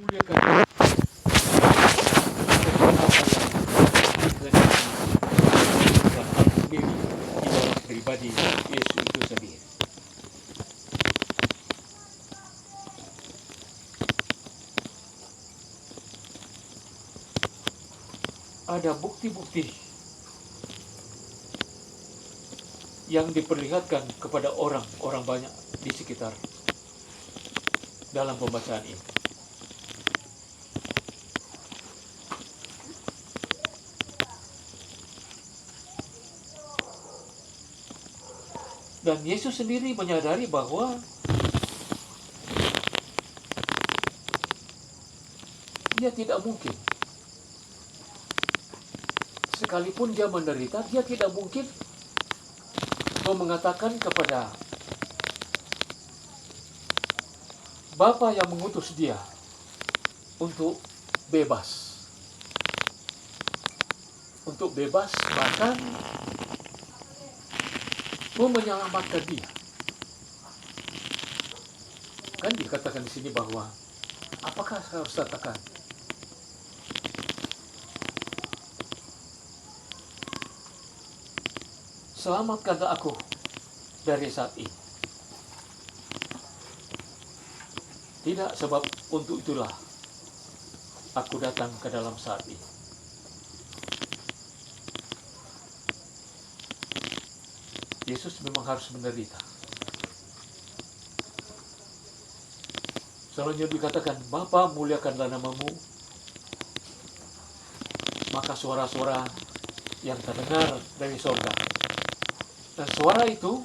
Muliakan sendiri di dalam pribadi Yesus itu sendiri. Ada bukti-bukti yang diperlihatkan kepada orang-orang banyak di sekitar dalam pembacaan ini. Dan Yesus sendiri menyadari bahwa dia tidak mungkin, sekalipun dia menderita, dia tidak mungkin mengatakan kepada Bapa yang mengutus dia untuk bebas. Untuk bebas, bahkan mau menyelamatkan dia. Kan dikatakan di sini bahwa apakah saya harus katakan? Selamatkanlah aku dari saat ini. Tidak, sebab untuk itulah aku datang ke dalam saat ini. Yesus memang harus menderita. Selanjutnya dikatakan, Bapa muliakanlah namamu. Maka suara-suara yang terdengar dari sorga. Dan suara itu,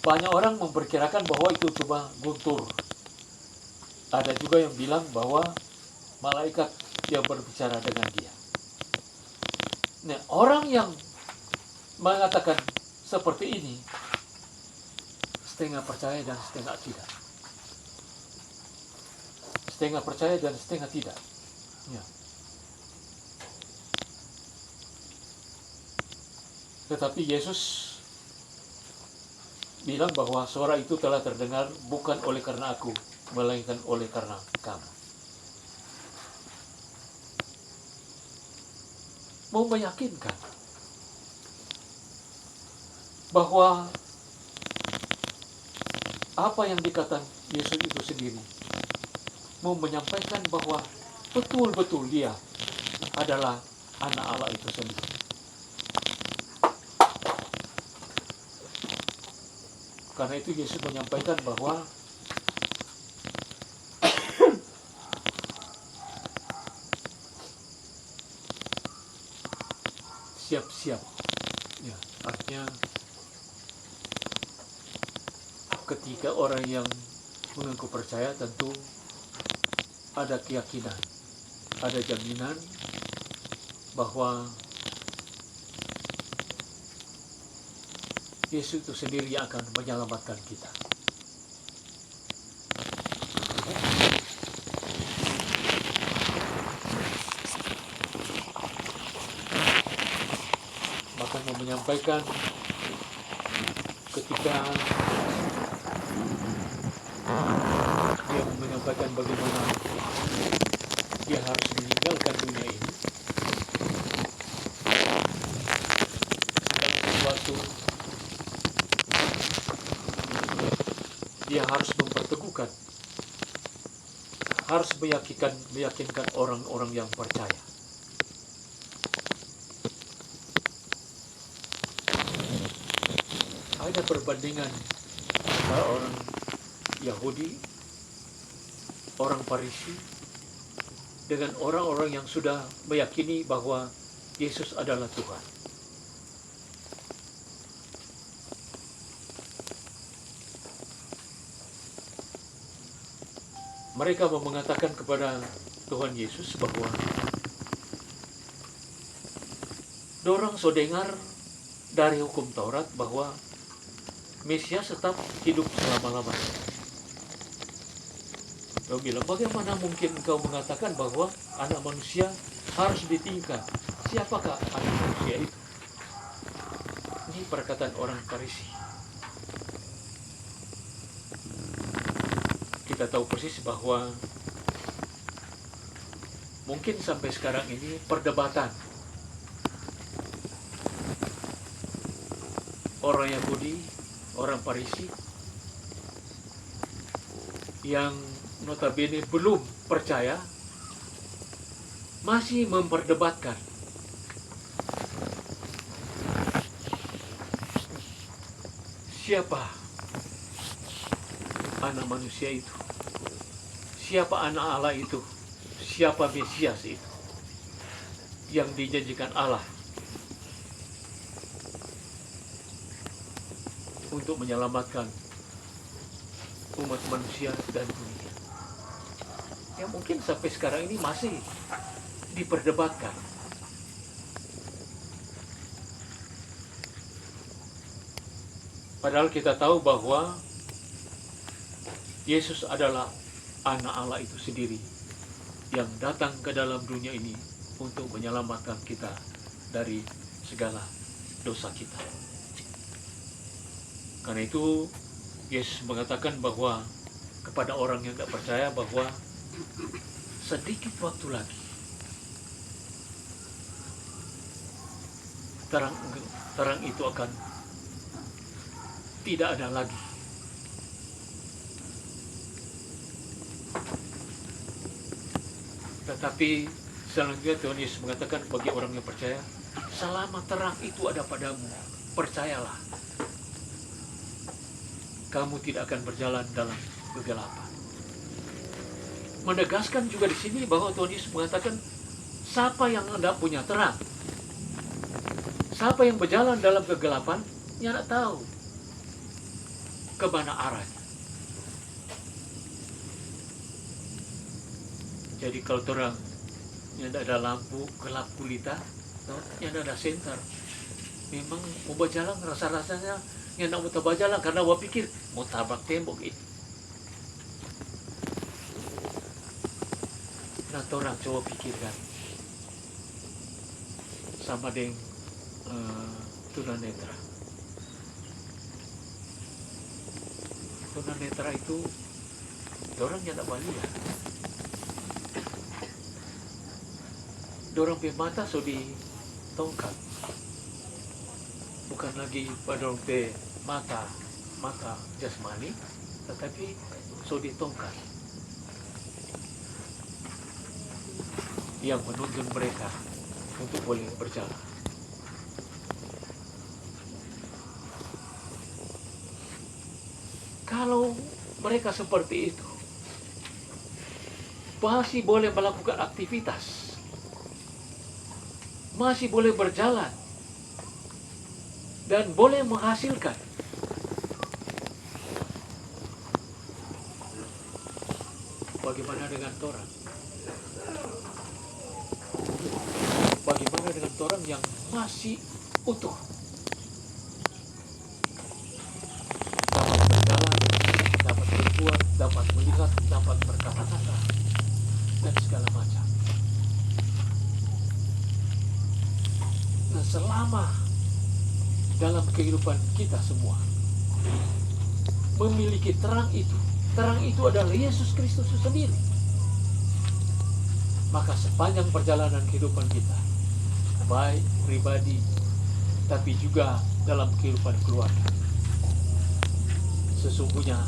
banyak orang memperkirakan bahwa itu cuma guntur. Ada juga yang bilang bahwa malaikat yang berbicara dengan dia. Nah, orang yang mengatakan seperti ini setengah percaya dan setengah tidak. Setengah percaya dan setengah tidak. Ya. Tetapi Yesus bilang bahwa suara itu telah terdengar bukan oleh karena aku, melainkan oleh karena kamu. Mau meyakinkan bahwa apa yang dikatakan Yesus itu sendiri, mau menyampaikan bahwa betul-betul dia adalah anak Allah itu sendiri. Karena itu Yesus menyampaikan bahwa siap-siap. Ya, artinya ketika orang yang mengaku percaya tentu ada keyakinan, ada jaminan bahwa Yesus itu sendiri yang akan menyelamatkan kita. Bahkan mau menyampaikan ketika dia menyampaikan bagaimana dia harus meninggalkan dunia ini, sesuatu dia harus memperteguhkan, harus meyakinkan orang-orang yang percaya. Ada perbandingan antara orang Yahudi, orang Farisi, dengan orang-orang yang sudah meyakini bahwa Yesus adalah Tuhan. Mereka mengatakan kepada Tuhan Yesus bahwa dorang so dengar dari hukum Taurat bahwa Mesias tetap hidup selama-lamanya. Kau bilang, bagaimana mungkin engkau mengatakan bahwa anak manusia harus ditinggal? Siapakah anak manusia itu? Ini perkataan orang Farisi. Kita kita tahu persis bahwa mungkin sampai sekarang ini perdebatan orang Yahudi, orang Farisi yang notabene belum percaya masih memperdebatkan siapa anak manusia itu, siapa anak Allah itu, siapa Mesias itu yang dijanjikan Allah untuk menyelamatkan umat manusia dan dunia. Ya mungkin sampai sekarang ini masih diperdebatkan. Padahal kita tahu bahwa Yesus adalah anak Allah itu sendiri yang datang ke dalam dunia ini untuk menyelamatkan kita dari segala dosa kita. Karena itu Yesus mengatakan bahwa kepada orang yang tidak percaya bahwa sedikit waktu lagi terang itu akan tidak ada lagi. Tetapi selanjutnya Tuhan Yesus mengatakan bagi orang yang percaya, selama terang itu ada padamu, percayalah, kamu tidak akan berjalan dalam kegelapan. Menegaskan juga di sini bahwa Tuhan Yesus mengatakan, siapa yang tidak punya terang, siapa yang berjalan dalam kegelapan, dia tidak tahu kemana arahnya. Jadi kalau terang yang tidak ada lampu, gelap gulita, yang tidak ada senter, memang mau berjalan rasa-rasanya yang tidak mau berjalan karena gua pikir mau tabrak tembok itu. Nah, orang coba pikirkan sama dengan tunanetra. Tunanetra itu orang yang tidak melihat. Dorang pe mata so di tongkat, bukan lagi pada orang pe mata jasmani, tetapi so di tongkat yang menuntun mereka untuk boleh berjalan. Kalau mereka seperti itu, masih boleh melakukan aktivitas, masih boleh berjalan, dan boleh menghasilkan. Bagaimana dengan orang? Bagaimana dengan orang yang masih utuh? Dapat berjalan, dapat berbuat, dapat melihat, dapat berkata-kata, dan segala macam. Nah, selama dalam kehidupan kita semua memiliki terang itu adalah Yesus Kristus itu sendiri, maka sepanjang perjalanan kehidupan kita, baik pribadi tapi juga dalam kehidupan keluarga, sesungguhnya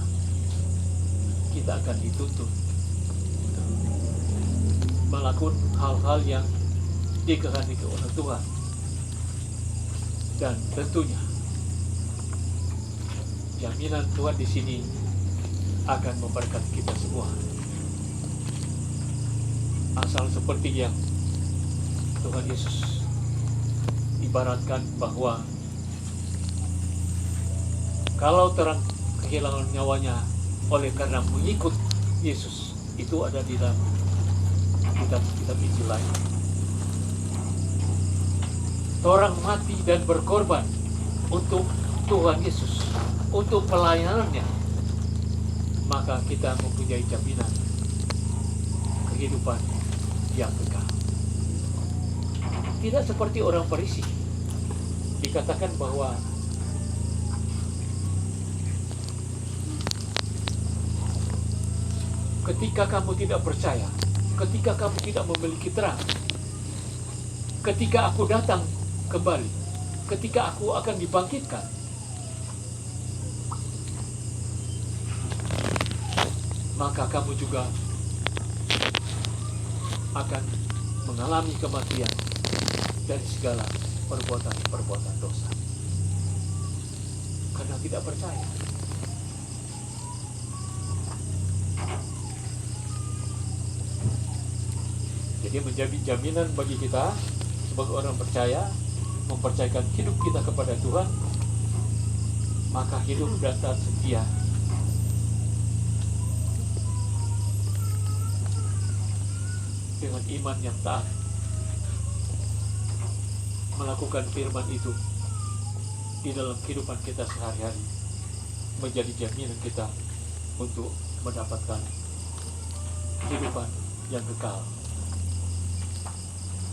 kita akan dituntut melakukan hal-hal yang dikehendaki oleh Tuhan. Dan tentunya jaminan Tuhan di sini akan memberkati kita semua. Asal seperti yang Tuhan Yesus ibaratkan bahwa kalau terang kehilangan nyawanya oleh karena mengikut Yesus, itu ada di dalam kitab Injil lain. Orang mati dan berkorban untuk Tuhan Yesus, untuk pelayanannya, maka kita mempunyai jaminan kehidupan yang kekal. Tidak seperti orang Farisi, dikatakan bahwa ketika kamu tidak percaya, ketika kamu tidak memiliki terang, ketika aku datang kembali, ketika aku akan dibangkitkan, maka kamu juga akan mengalami kematian dari segala perbuatan-perbuatan dosa. Karena tidak percaya. Jadi menjadi jaminan bagi kita sebagai orang percaya, mempercayakan hidup kita kepada Tuhan, maka hidup dan taat setia dengan iman yang taat, melakukan firman itu di dalam kehidupan kita sehari-hari, menjadi jaminan kita untuk mendapatkan kehidupan yang kekal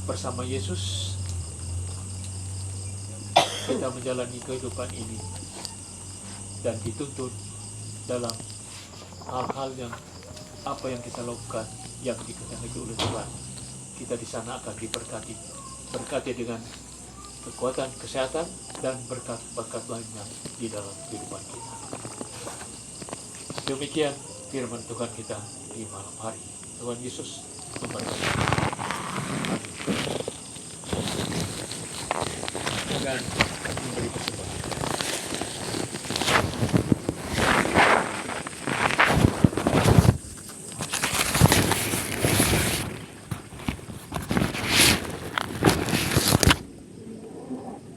bersama Yesus. Kita menjalani kehidupan ini dan dituntun dalam hal-hal yang apa yang kita lakukan yang dikehendaki oleh Tuhan. Kita di sana akan berkati dengan kekuatan, kesehatan, dan berkat-berkat lainnya di dalam kehidupan kita. Demikian firman Tuhan kita di malam hari. Tuhan Yesus memberkati. Dan memberi persembahan.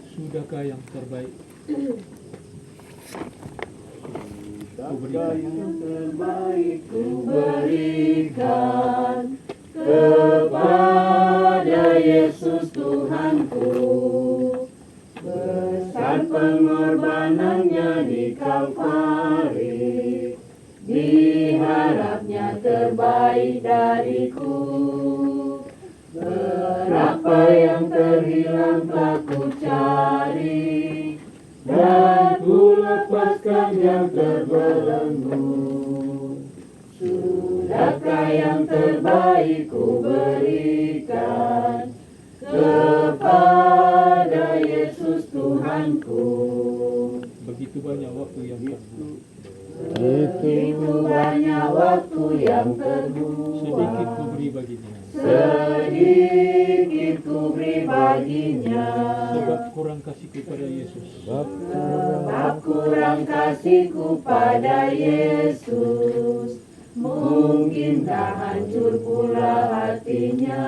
Sudahkah yang terbaik? Sudahkah yang terbaik ku berikan kepada Yesus Tuhanku, besar pengorbanannya di Kalvari, diharapnya terbaik dariku. Berapa yang terhilang telah ku cari, dan ku lepaskan yang terbelenggu. Sudahkah yang terbaik ku berikan kepada Yesus Tuhanku? Begitu banyak waktu yang terbuang. Begitu banyak waktu yang terbuang. Sedikit ku beri baginya. Sedikit ku beri baginya. Sebab kurang kasihku pada Yesus. Sebab kurang kasihku pada Yesus. Mungkinkah hancur pula hatinya?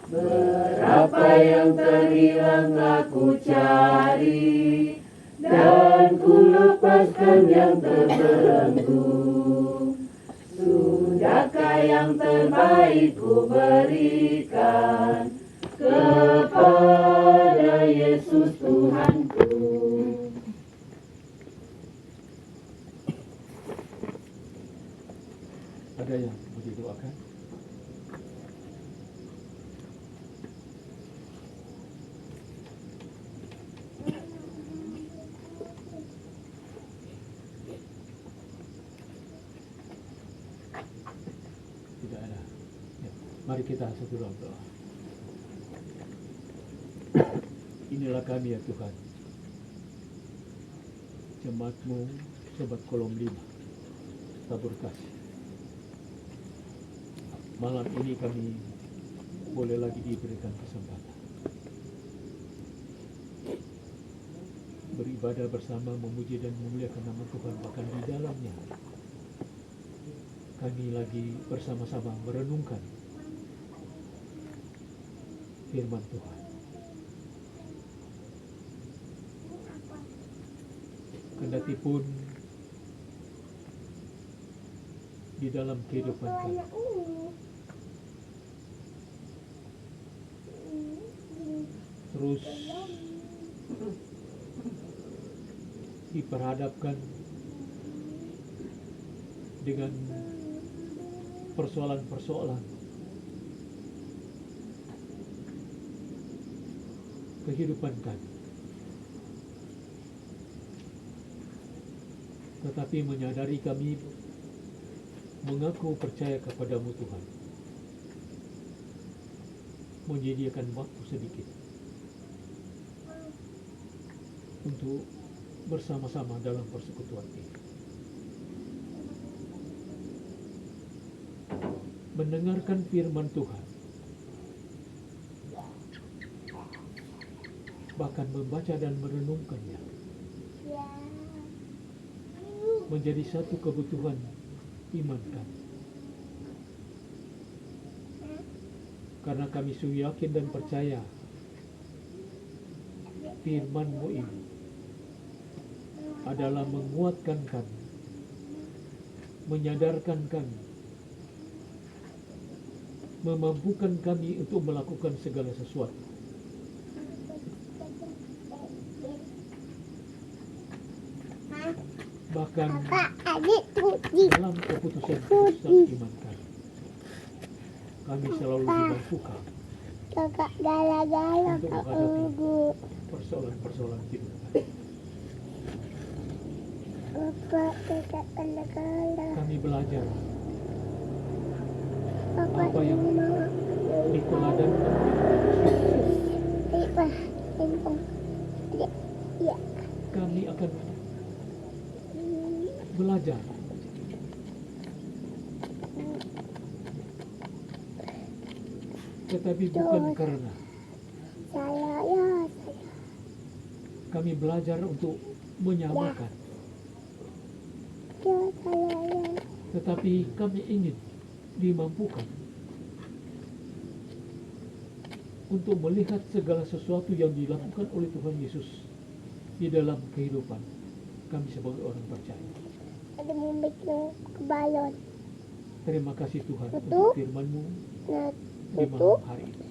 Berapa yang terhilang telah ku cari, dan ku lepaskan yang terbelenggu. Sudahkah yang terbaik ku berikan kepada Yesus Tuhanku? Ada yang mau didoakan? Tidak ada. Ya, mari kita satu dalam doa. Inilah kami ya Tuhan, jemaat-Mu Sobat Kolom 5 Tabur Kasih. Malam ini kami boleh lagi diberikan kesempatan beribadah bersama, memuji dan memuliakan nama Tuhan. Bahkan di dalamnya kami lagi bersama-sama merenungkan firman Tuhan. Kendati pun di dalam kehidupan kami terus diperhadapkan dengan persoalan-persoalan kehidupan kami, tetapi menyadari kami mengaku percaya kepadamu Tuhan, menyediakan waktu sedikit untuk bersama-sama dalam persekutuan ini. Mendengarkan firman Tuhan, bahkan membaca dan merenungkannya, menjadi satu kebutuhan iman kami. Karena kami sungguh yakin dan percaya firman-Mu ini adalah menguatkan kami, menyadarkan kami, memampukan kami untuk melakukan segala sesuatu. Bahkan dalam keputusan-keputusan iman kami selalu dimampukan untuk menghadapi persoalan-persoalan hidup kami belajar apa yang diteladankan kami akan belajar tetapi bukan karena kami belajar untuk menyamakan, tetapi kami ingin dimampukan untuk melihat segala sesuatu yang dilakukan oleh Tuhan Yesus di dalam kehidupan kami sebagai orang percaya. Ada mumbik ke balon. Terima kasih Tuhan Betul? untuk firman-Mu di malam hari ini.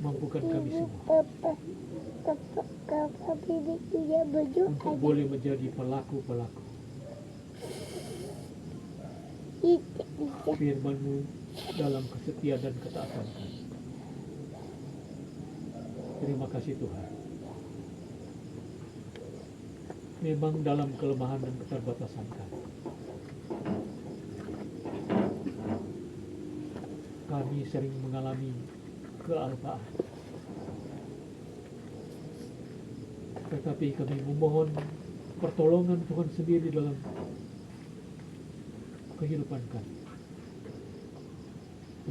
Mampukan kami semua untuk boleh menjadi pelaku-pelaku firman-Mu dalam kesetiaan dan ketaatan kami. Terima kasih Tuhan. Memang dalam kelemahan dan keterbatasan kami sering mengalami kealpaan. Tetapi kami memohon pertolongan Tuhan sendiri dalam kehidupan kami,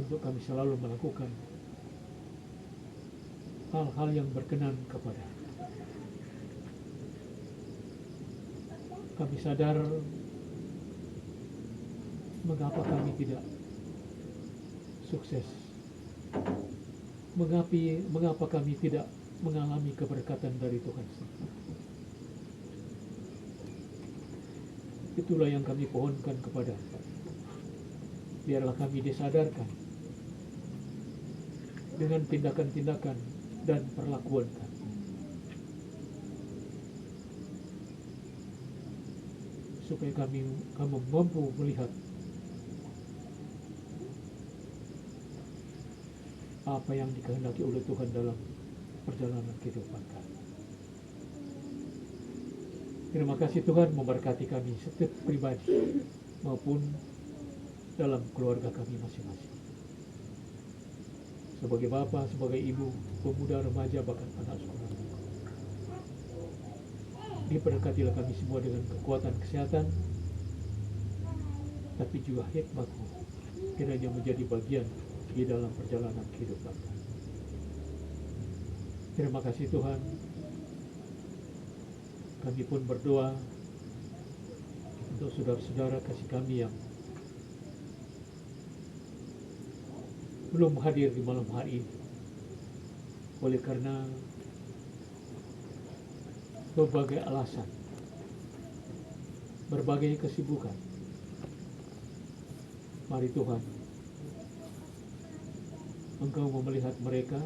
untuk kami selalu melakukan hal-hal yang berkenan kepada. Kami sadar mengapa kami tidak sukses, mengapa kami tidak mengalami keberkatan dari Tuhan. Itulah yang kami pohonkan kepada. Biarlah kami disadarkan dengan tindakan-tindakan dan perlakuan kami, supaya kami mampu melihat apa yang dikehendaki oleh Tuhan dalam perjalanan kehidupan kami. Terima kasih Tuhan, memberkati kami setiap pribadi maupun dalam keluarga kami masing-masing. Sebagai bapa, sebagai ibu, pemuda, remaja, bahkan anak sekolah. Diberkatilah kami semua dengan kekuatan kesehatan, tapi juga hikmat-Mu kiranya menjadi bagian di dalam perjalanan kehidupan kami. Terima kasih Tuhan. Kami pun berdoa untuk saudara-saudara kasih kami yang belum hadir di malam hari ini, oleh karena berbagai alasan, berbagai kesibukan. Mari Tuhan, Engkau mau melihat mereka,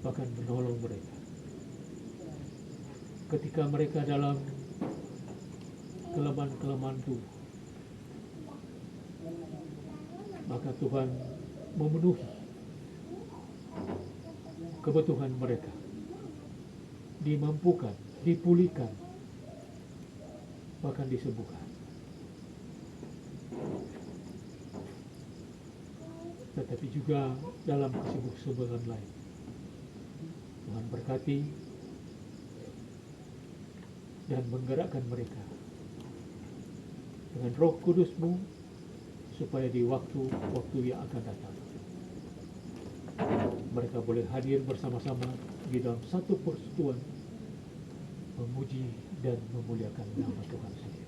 bahkan menolong mereka. Ketika mereka dalam kelemahan-kelemahan tubuh, maka Tuhan memenuhi kebutuhan mereka, dimampukan, dipulihkan bahkan disembuhkan. Tetapi juga dalam kesibukan lain, Tuhan berkati dan menggerakkan mereka dengan Roh Kudus-Mu supaya di waktu-waktu yang akan datang mereka boleh hadir bersama-sama di dalam satu persekutuan memuji dan memuliakan nama Tuhan sendiri.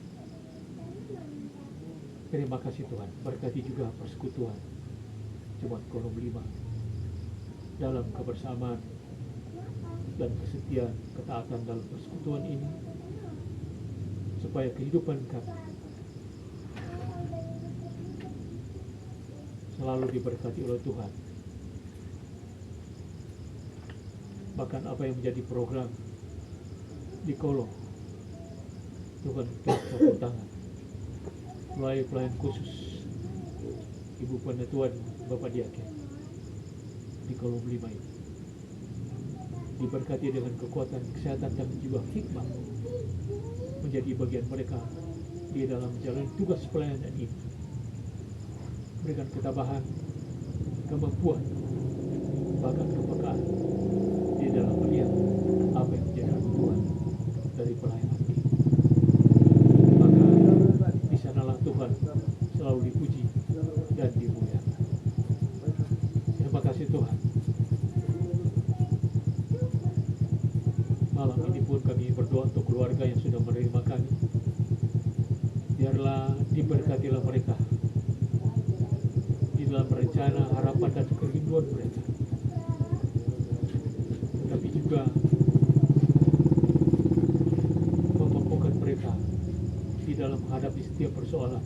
Terima kasih Tuhan, berkati juga persekutuan Jemaat Kolom 5 dalam kebersamaan dan kesetiaan ketaatan dalam persekutuan ini, supaya kehidupan kami selalu diberkati oleh Tuhan. Bahkan apa yang menjadi program di Kolom, Tuhan turut tangan melalui pelayan khusus Ibu Penatuan Bapak Diaken di Kolom 5 ini, diberkati dengan kekuatan, kesehatan, dan juga hikmah menjadi bagian mereka di dalam menjalani tugas pelayanan ini. Berikan ketabahan, kemampuan, bahkan kepekaan di dalam melihat apa yang menjadi kebutuhan dari pelayanan ini. Maka di sanalah Tuhan selalu dipuji dan dimuliakan. Terima kasih Tuhan. Malam ini pun kami berdoa untuk keluarga yang sudah menerima kami. Biarlah diberkatilah mereka di dalam rencana, harapan, dan kerinduan mereka. Tetapi juga memampukan mereka di dalam menghadapi setiap persoalan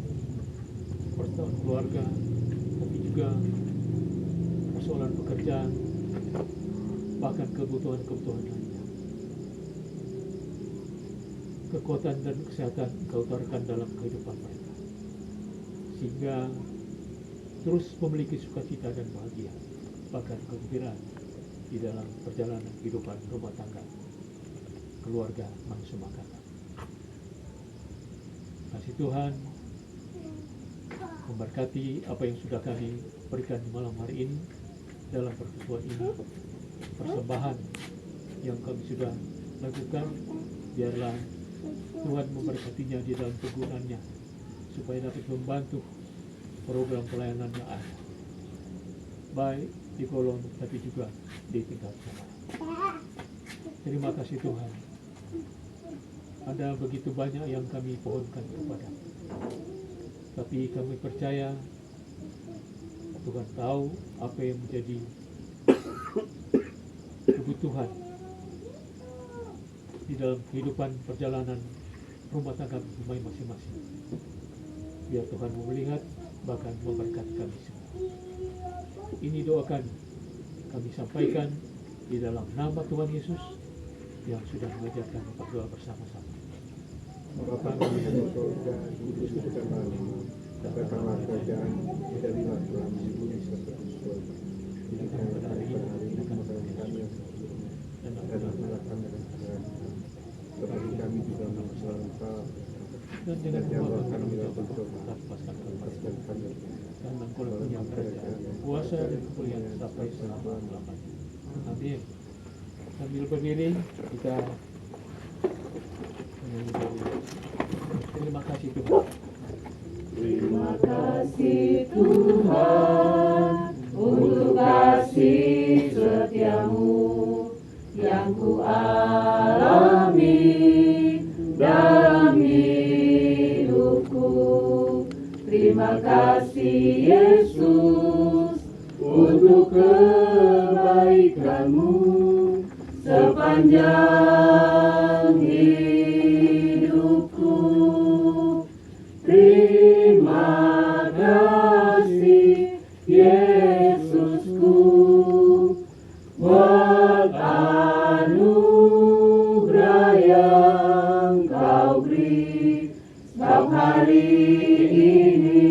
keluarga, tapi juga persoalan pekerjaan, bahkan kebutuhan-kebutuhan lainnya. Kekuatan dan kesehatan Kau utarakan dalam kehidupan mereka, sehingga terus memiliki sukacita dan bahagia, bahkan kegembiraan di dalam perjalanan kehidupan rumah tangga, keluarga manusia makanan. Kasih Tuhan memberkati apa yang sudah kami berikan malam hari ini dalam persekutuan ini, persembahan yang kami sudah lakukan. Biarlah Tuhan memberkatinya di dalam kegunaannya, supaya dapat membantu program pelayanan yang ada, baik di Kolom tapi juga di tingkat jemaat. Terima kasih Tuhan. Ada begitu banyak yang kami pohonkan kepada, tapi kami percaya Tuhan tahu apa yang menjadi kebutuhan di dalam kehidupan perjalanan rumah tangga masing-masing. Biar Tuhan melihat, bahkan memberkati kami semua. Ini doa kami sampaikan di dalam nama Tuhan Yesus yang sudah mengajarkan berdoa bersama-sama. Bapa kami di surga, dikuduskan namamu, datanglah kerajaan, jadilah Tuhanmu di bumi seperti di surga. Berikan pada hari ini makanan kami yang secukupnya, dan ampunilah kami akan kesalahan kami, seperti kami juga mengampuni Engkau. Dan Dan janganlah jangan kami dalam mencoba pencobaan, lepaskan kami lepaskan kami karena Engkau punya kerajaan, kuasa dan kemuliaan sampai selama-lamanya. Amin. Sambil berdiri kita menyanyi dari terima kasih Tuhan. Terima kasih Tuhan untuk kasih setiamu yang ku alami dalam hidupku. Terima kasih Yesus untuk kebaikanmu sepanjang hidupku. Terima kasih Yesusku buat anugerah yang Kau beri. Setiap hari ini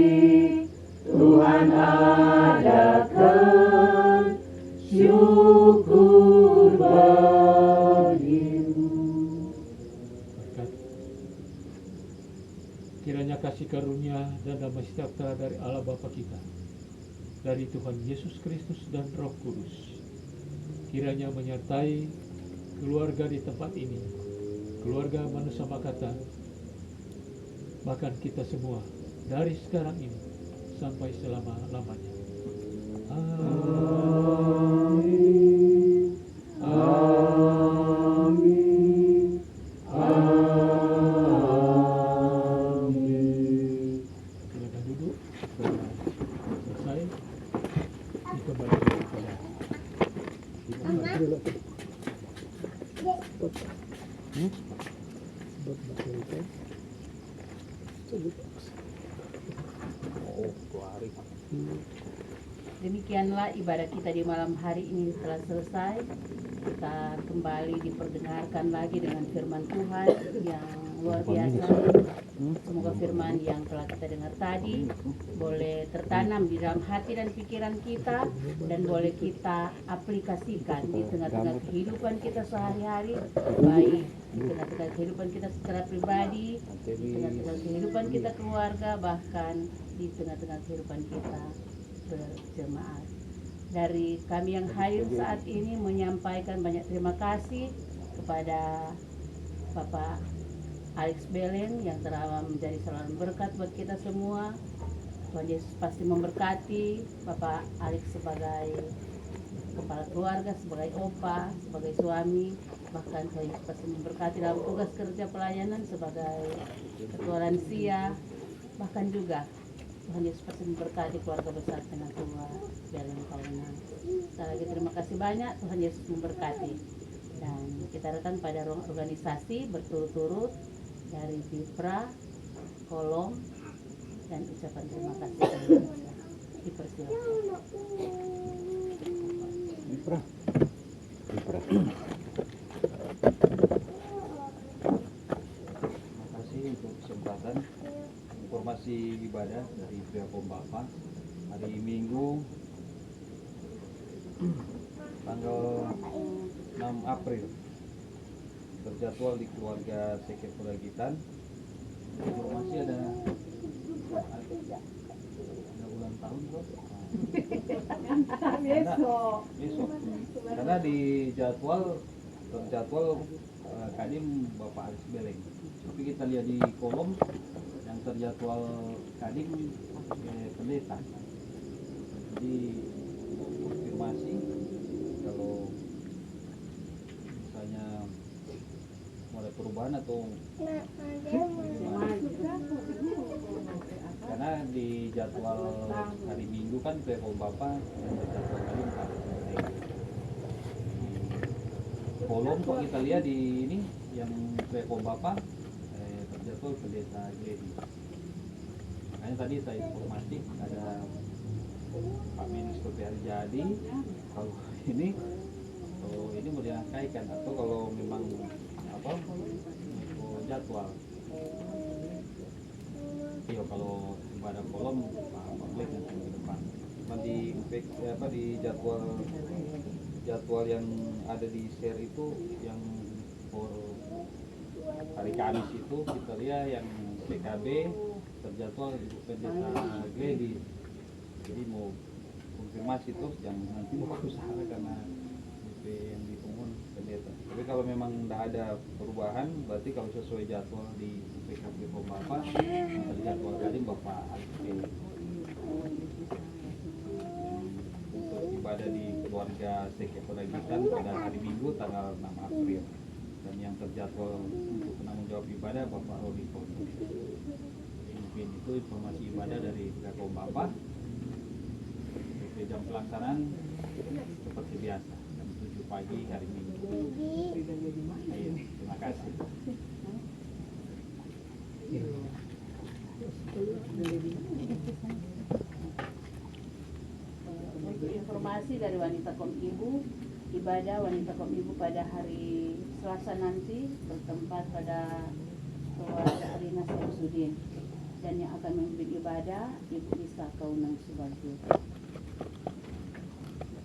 Tuhan adakan syukur bagimu. Berkat Kiranya kasih karunia dan damai sejahtera dari Allah Bapa kita, dari Tuhan Yesus Kristus dan Roh Kudus, kiranya menyertai keluarga di tempat ini, keluarga Manusia Makassar, bahkan kita semua dari sekarang ini sampai selama-lamanya. Amin. Amin. Amin. Silakan duduk. Selesai. Dikembalikan kepada Demikianlah ibadah kita di malam hari ini telah selesai. Kita kembali diperdengarkan lagi dengan firman Tuhan yang luar biasa. Semoga firman yang telah kita dengar tadi boleh tertanam di dalam hati dan pikiran kita, dan boleh kita aplikasikan di tengah-tengah kehidupan kita sehari-hari, baik di tengah-tengah kehidupan kita secara pribadi, di tengah-tengah kehidupan kita keluarga, bahkan di tengah-tengah kehidupan kita berjemaat. Dari kami yang hadir saat ini menyampaikan banyak terima kasih kepada Bapak Alex Belen yang telah menjadi saluran berkat buat kita semua. Tuhan Yesus pasti memberkati Bapak Alex sebagai kepala keluarga, sebagai opa, sebagai suami, bahkan Tuhan Yesus pasti memberkati dalam tugas kerja pelayanan sebagai ketua lansia, bahkan juga Tuhan Yesus pasti memberkati keluarga besar Tengah Tua Belen Kawenang. Sekali lagi terima kasih banyak, Tuhan Yesus memberkati. Dan kita datang pada ruang organisasi berturut-turut dari Bipra, Kolom, dan ucapan terima kasih. Dipersilakan. Terima kasih untuk kesempatan informasi ibadah dari pihak Pembapa hari Minggu tanggal 6 April terjadwal di keluarga Seke Peragitan. Informasi ada ulang tahun bro. Besok. Karena di terjadwal Kadim Bapak Alex Beleng. Tapi kita lihat di kolom yang terjadwal Kadim pendeta. Jadi konfirmasi kalau misalnya mau ada perubahan atau karena di jadwal hari Minggu kan PO Bapak yang jadwal Kadim Pak. Kolom kok kita lihat di ini yang PO Bapak terjadwal pendeta Gledi. Makanya tadi saya informasi ada Pak Menis hari jadi kalau ini mau dirangkaikan atau kalau memang jadwal. Iya kalau ibadah kolom Pak Black nanti ke depan. Cuma di jadwal yang ada di share itu yang for hari Kamis itu kita lihat yang PKB terjadwal Ibu Pendeta Gledi. Jadi mau konfirmasi terus jangan nanti mau usaha karena yang dipungut pendeta. Tapi kalau memang tidak ada perubahan, berarti kalau sesuai jadwal di PKB Pembapa, jadwal tadi Bapak Alfi. Untuk ibadah di keluarga Seke Peragitan pada hari Minggu tanggal 6 April. Dan yang terjadwal untuk penanggung jawab ibadah Bapak Rodi Foto. Mungkin itu informasi ibadah dari PKB Pembapa. Jam pelaksanaan seperti biasa jam 7 pagi hari Minggu. Iya, terima kasih. Untuk informasi dari Wanita Kom Ibu, ibadah Wanita Kom Ibu pada hari Selasa nanti bertempat pada keluarga Arina Syamsuddin, dan yang akan memimpin ibadah Ibu Isa Kaunang Subagio.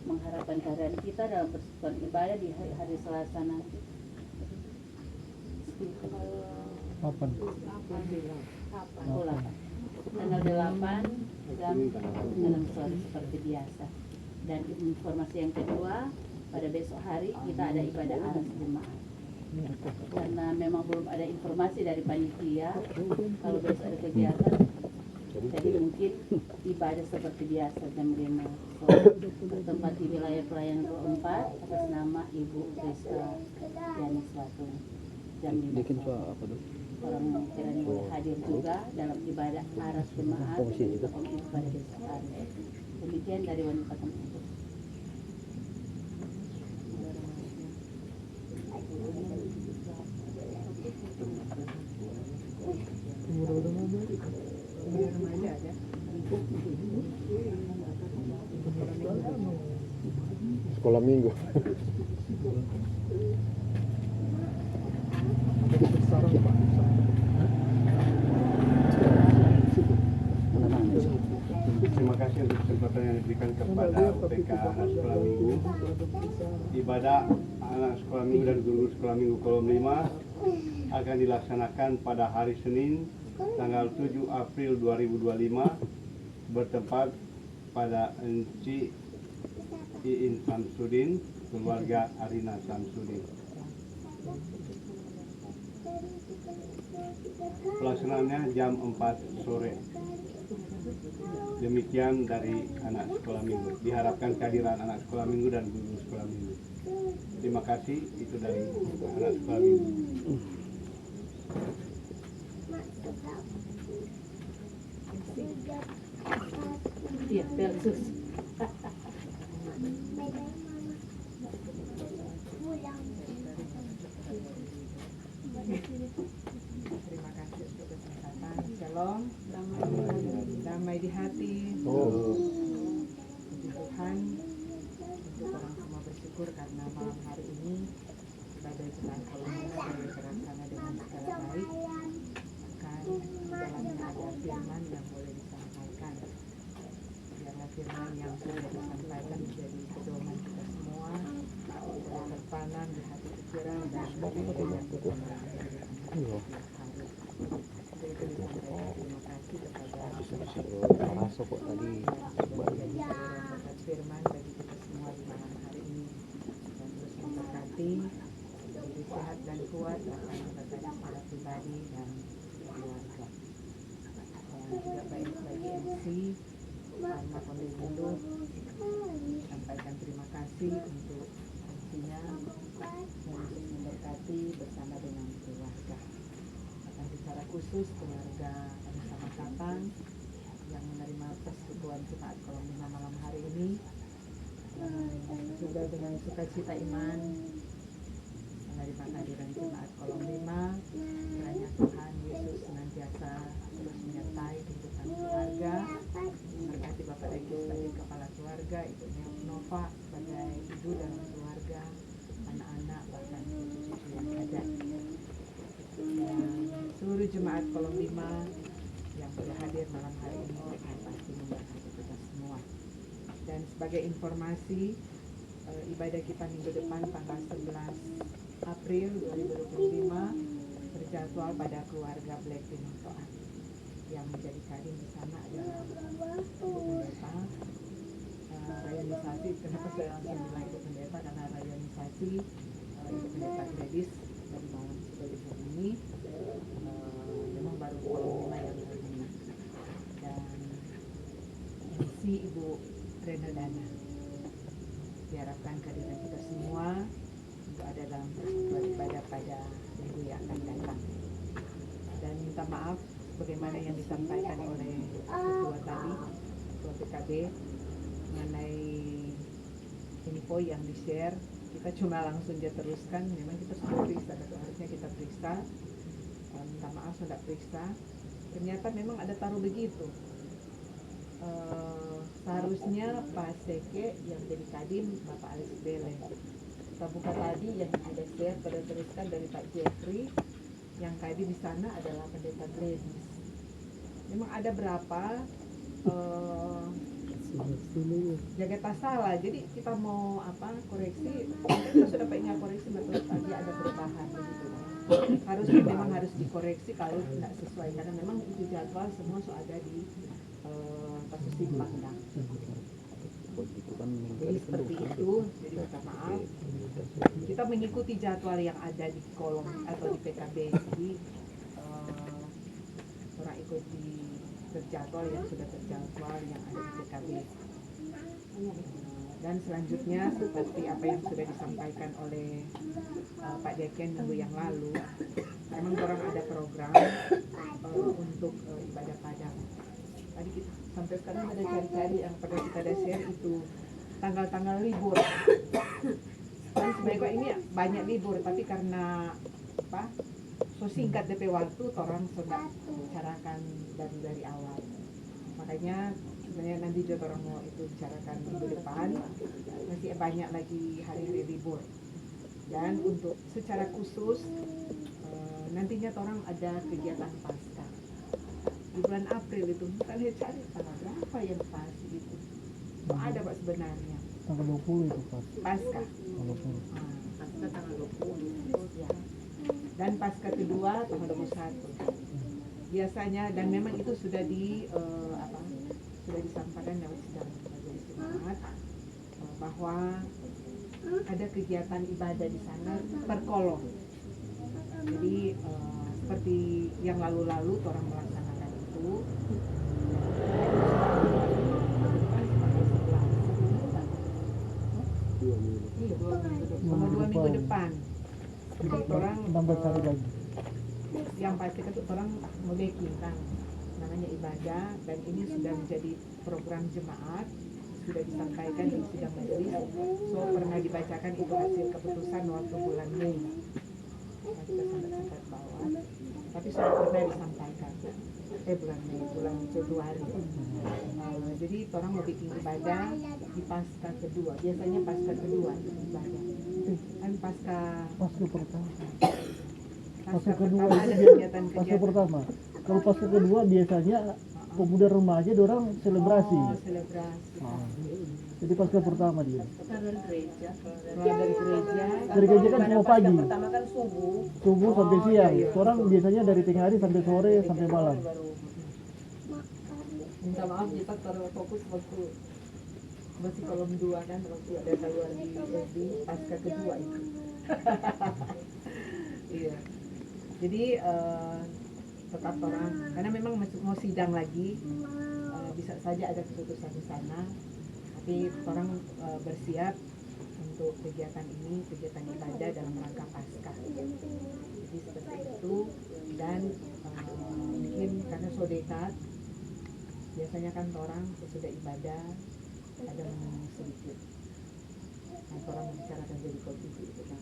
Mengharapkan kehadiran kita dalam persekutuan ibadah di hari Selasa nanti. 8. Tanggal 8 jam 6 sore seperti biasa. Dan informasi yang kedua, pada besok hari kita ada ibadah aras jemaat. Karena memang belum ada informasi dari panitia kalau besok ada kegiatan, jadi mungkin ibadah seperti biasa jam 5 sore bertempat di wilayah pelayanan 24 atas nama Ibu Rizka Yani Swatu jam 5 sore. Orang kiranya boleh hadir juga dalam ibadah aras jemaat pada besok hari. Demikian dari wanita kampus. Sekolah minggu. Terima kasih untuk kesempatan yang diberikan kepada UPK Anak Sekolah Minggu. Ibadah anak sekolah minggu dan guru sekolah minggu Kolom 5 akan dilaksanakan pada hari Senin tanggal 7 April 2025 bertempat pada Enci Iin Samsudin, keluarga Arina Samsudin. Pelaksanaannya jam 4 sore. Demikian dari anak sekolah minggu. Diharapkan kehadiran anak sekolah minggu dan guru sekolah minggu. Terima kasih, itu dari anak sekolah minggu. Iya, Belsus. Terima kasih untuk kesempatan. Shalom, damai di hati. Puji Tuhan, untuk orang semua bersyukur karena malam hari ini ibadah jemaat Kolom 5 boleh terlaksana dengan segala baik. Akan dalamnya ada firman yang boleh disampaikan. Biarlah firman yang sudah disampaikan menjadi pedoman kita semua, boleh tertanam di hati pikiran dan menjadi yang bermanfaat. Itu disampaikan terima kasih kepada Masuk kok tadi. menjadi saluran berkat firman bagi kita semua di malam hari ini, dan terus memberkati menjadi sehat dan kuat, bahkan memberkati secara pribadi dan keluarga. Dan juga baik bagi MC Alma Kondegulu, sampaikan terima kasih untuk MC-nya yang terus memberkati bersama dengan keluarga. Dan secara khusus keluarga Anissa Makapang yang menerima persekutuan jemaat Kolom 5 malam hari ini, juga dengan sukacita iman menerima kehadiran jemaat Kolom 5. Kiranya Tuhan Yesus senantiasa terus menyertai kehidupan keluarga, memberkati Bapak Regi sebagai kepala keluarga, Ibu Nova sebagai ibu dalam keluarga, anak-anak, bahkan cucu-cucu yang ada. Dan seluruh jemaat Kolom 5 yang boleh hadir malam hari ini Tuhan pasti memberkati kita semua. Dan sebagai informasi, ibadah kita minggu depan tanggal 11 April 2025 berjadwal pada keluarga Black Pinontoan. Yang menjadi kadin di sana adalah Ibu Pendeta. Rayonisasi, kenapa saya langsung bilang Ibu Pendeta? Karena rayonisasi Ibu Pendeta Gladys dari malam sudah dihubungi. Memang baru Kolom 5 yang terkena. Dan MC Ibu Rena Dana. Diharapkan kehadiran kita semua untuk ada dalam persekutuan ibadah pada minggu yang akan datang. Dan minta maaf bagaimana yang disampaikan oleh ketua tadi, ketua PKB, mengenai info yang di-share. Kita cuma langsung dia teruskan, memang kita sudah periksa, harusnya kita periksa. Minta maaf sudah periksa. Ternyata memang ada taruh begitu. Seharusnya Pak Seke yang jadi kadin Bapak Alex Bele. Kita buka tadi yang ada share pada teruskan dari Pak Jeffrey, yang kadin di sana adalah Pendeta Gladys. Memang ada berapa jaga salah, jadi kita mau koreksi, kita sudah pengen koreksi betul tadi ada perubahan begitu. harusnya memang harus dikoreksi kalau tidak sesuai, karena memang itu jadwal semua sudah ada di kasus simpang dah. Jadi seperti itu, jadi minta maaf. Kita mengikuti jadwal yang ada di kolom atau di PKB. Jadi orang ikuti terjadwal yang sudah terjadwal yang ada di PKB. Dan selanjutnya seperti apa yang sudah disampaikan oleh Pak Deken minggu yang lalu, memang orang ada program untuk ibadah padang. Tadi kita sampai sekarang ada cari-cari yang pernah kita ada share itu tanggal-tanggal libur. Dan sebenarnya ini banyak libur, tapi karena apa? So singkat DP waktu, orang sudah bicarakan dari awal. Makanya sebenarnya nanti juga orang mau itu bicarakan minggu depan, masih banyak lagi hari-hari libur. Dan untuk secara khusus nantinya orang ada kegiatan pasca di bulan April itu. Kalian cari tanggal berapa yang pas gitu. Ada Pak sebenarnya. Tanggal 20 itu Pak. Pasca. Pasca tanggal 20 ya. Dan pasca kedua tanggal 21. Biasanya, dan memang itu sudah sudah disampaikan lewat sidang majelis jemaat bahwa ada kegiatan ibadah di sana per kolom. Jadi seperti yang lalu-lalu orang melaksanakan itu. Iya, 2 minggu depan. Jadi orang yang pasti kan orang membaking kan namanya ibadah, dan ini sudah menjadi program jemaat, sudah disampaikan di sidang majelis. So pernah dibacakan itu hasil keputusan waktu bulan Mei. Nah, kita sempat bawa, tapi sudah pernah disampaikan bulan Mei, bulan Februari. Jadi orang mau bikin ibadah di pasca kedua, biasanya pasca kedua itu ibadah kan pasca pertama. Pasca kedua pertama ada itu kegiatan-kegiatan. pertama. Kalau pasca kedua biasanya pemuda remaja orang selebrasi. Selebrasi. Jadi pasca pertama dia. Dari gereja, Mulai dari gereja. Dari gereja kan semua pagi. pertama kan subuh. Subuh sampai siang. Orang biasanya dari tengah hari sampai sore sampai malam. Minta maaf kita terfokus waktu masih kolom 2 kan, waktu ada keluar di SD pasca kedua itu. Iya. Jadi tetap orang, karena memang mau sidang lagi, bisa saja ada keputusan di sana, tapi orang bersiap untuk kegiatan ini, kegiatan ibadah dalam rangka pasca. Jadi seperti itu. Dan mungkin karena so dekat, biasanya kan orang sesudah ibadah ada sedikit, nah orang membicarakan jadi kopi itu kan.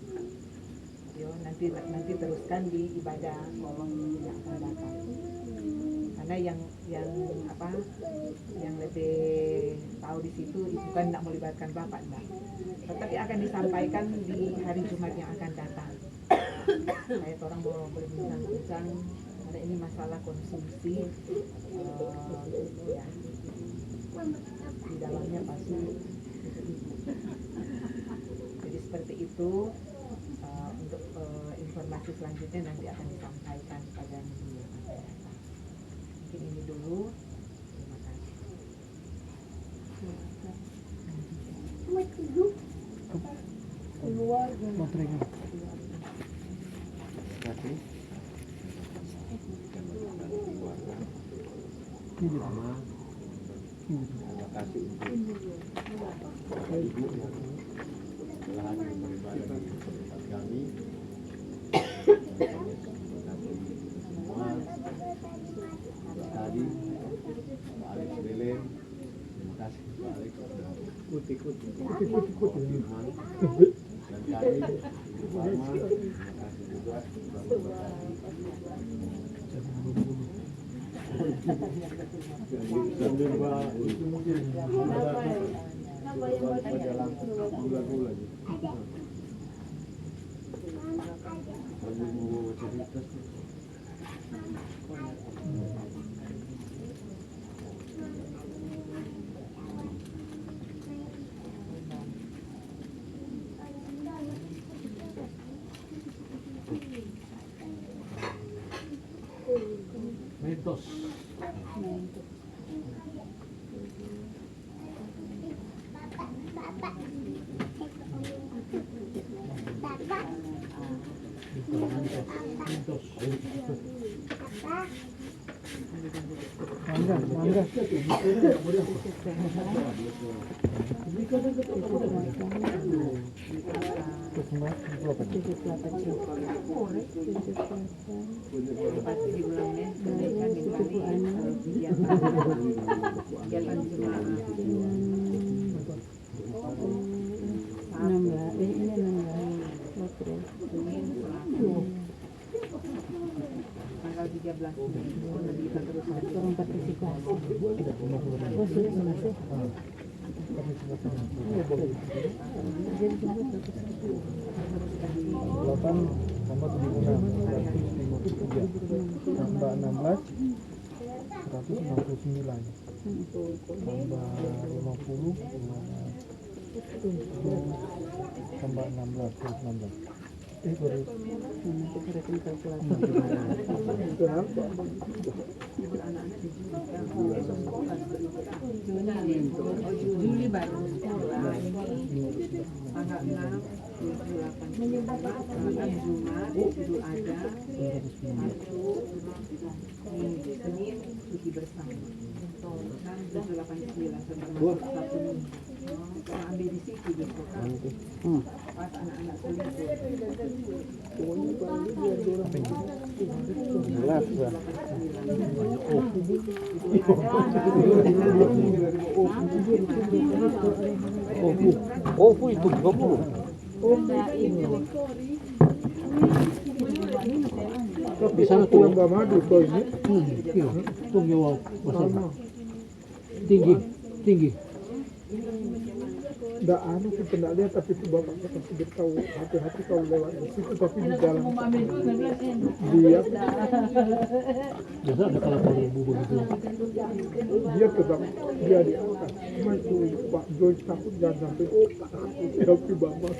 Yo, nanti teruskan di ibadah kolom yang akan datang. Karena yang lebih tahu di situ itu kan tidak melibatkan Bapak enggak. Tetapi akan disampaikan di hari Jumat yang akan datang. Kayak orang mau berbincang-bincang karena ini masalah konsumsi ya. Di dalamnya pasti jadi seperti itu. Untuk informasi selanjutnya nanti akan disampaikan pada minggu yang akan datang. Mungkin ini dulu. Terima kasih. Baterainya. Pertama, terima kasih untuk Bapak Ibu yang telah hadir beribadah di tempat kami. Terima kasih semua. Pak Tadi, Pak Alex Belen, terima kasih Pak Alex sudah ikut firman. Dan kami, Ibu Farma, terima kasih juga sudah memberkati. Sambil Pak itu mungkin dalam bulan-bulan sambil mau cerita Mentos. Tanggal 13 kita terus turun partisipasi. Oh, sudah selesai. Delapan tambah 76 153 tambah 16 169 tambah 50 tambah 16 baru Juli baru sekolah ini tanggal 6 28 Jumat Idul Adha Sabtu Minggu Senin cuti bersama kan 789 termasuk satu minggu kalau ambil di situ besok kan pas anak-anak Oh, itu 20. Di sana tuh yang Mbak Madu tuh ini. Tuh nyawa tinggi. Nggak anu kita nggak lihat tapi itu bapak kita sudah tahu hati-hati kalau lewat di situ tapi di dalam dia biasa ada kalau bubur gitu dia tetap dia diangkat cuma itu Pak Joy takut jangan sampai tapi bapak